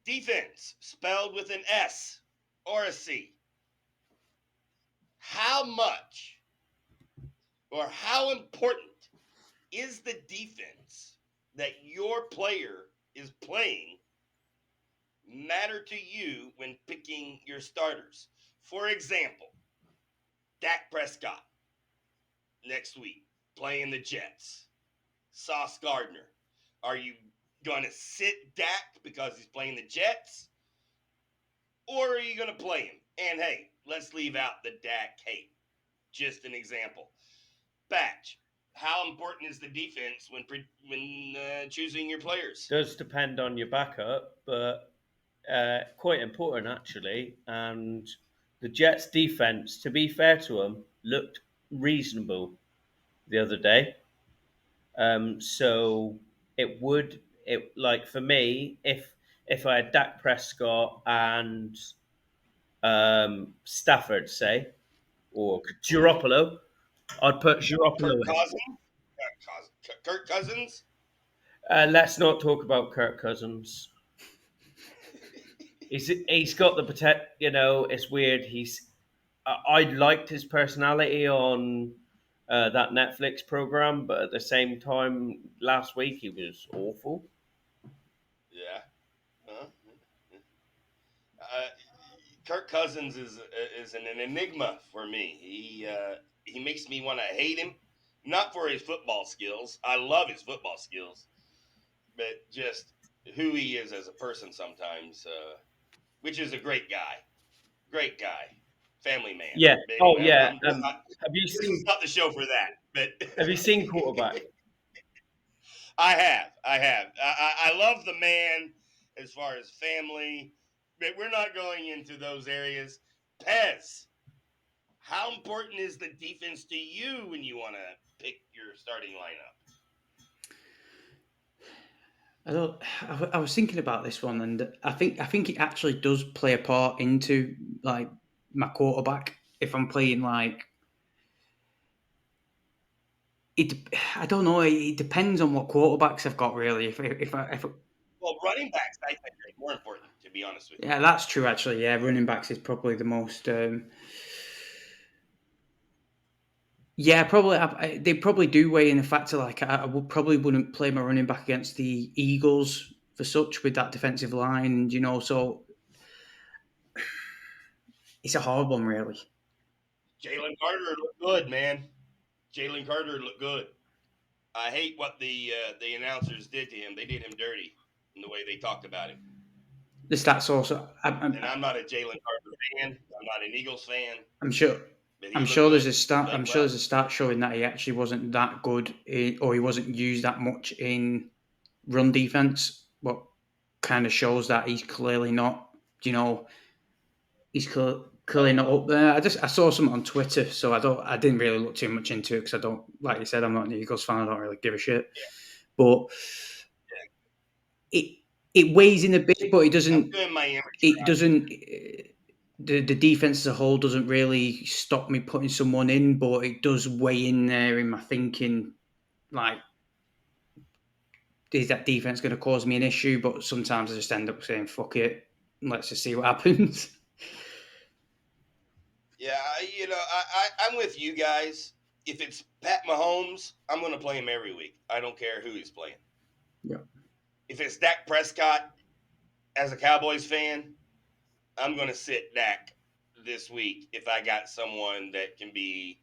Defense, spelled with an S or a C. How much or how important is the defense that your player is playing matter to you when picking your starters? For example, Dak Prescott next week playing the Jets. Sauce Gardner. Are you going to sit Dak because he's playing the Jets? Or are you going to play him? And hey, let's leave out the Dak hate. Just an example. Batch, how important is the defense when choosing your players? Does depend on your backup, but quite important actually. And the Jets' defense, to be fair to them, looked reasonable the other day. So it like for me, if I had Dak Prescott and Stafford, say, or Mm-hmm. Garoppolo, I'd put Garoppolo Kirk in. Cousins? Kirk Cousins? Let's not talk about Kirk Cousins. He's got the potential. You know, it's weird. I liked his personality on that Netflix program, but at the same time, last week he was awful. Yeah. Uh, uh, Kirk Cousins is an enigma for me. He makes me want to hate him, not for his football skills. I love his football skills, but just who he is as a person sometimes, which is a great guy, family man. Yeah. But Oh anyway, yeah. Have you this is seen not the show for that. But Have you seen Quarterback? I have. I love the man as far as family, but we're not going into those areas. Pez, how important is the defense to you when you want to pick your starting lineup? I don't. I was thinking about this one, and I think it actually does play a part into like my quarterback. If I'm playing like it, I don't know. It depends on what quarterbacks I've got really. If Well, running backs, I think, are more important, to be honest with you. yeah, that's true actually. Yeah, running backs is probably the most. Yeah, probably. They probably do weigh in the factor. Like, I would probably wouldn't play my running back against the Eagles for such with that defensive line. So it's a hard one, really. Jalen Carter looked good, man. Jalen Carter looked good. I hate what the announcers did to him. They did him dirty in the way they talked about him. The stats also. And I'm not a Jalen Carter fan. I'm not an Eagles fan, I'm sure. but he I'm looked sure good. there's a He stat. I'm played sure well. there's a stat showing that he actually wasn't that good, or he wasn't used that much in run defense. What kind of shows that he's clearly not. You know, he's clearly not up there. I saw something on Twitter, so I didn't really look too much into it because I don't, like you said, I'm not an Eagles fan. I don't really give a shit. But it it weighs in a bit, but it I'm doesn't. doing my amateur It hour. doesn't. The defense as a whole doesn't really stop me putting someone in, but it does weigh in there in my thinking. Like, is that defense going to cause me an issue? But sometimes I just end up saying, "Fuck it, let's just see what happens." Yeah, I'm with you guys. If it's Pat Mahomes, I'm going to play him every week. I don't care who he's playing. Yeah. If it's Dak Prescott, as a Cowboys fan, I'm going to sit Dak this week if I got someone that can be,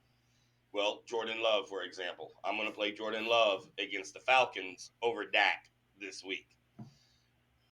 well, Jordan Love, for example. I'm going to play Jordan Love against the Falcons over Dak this week.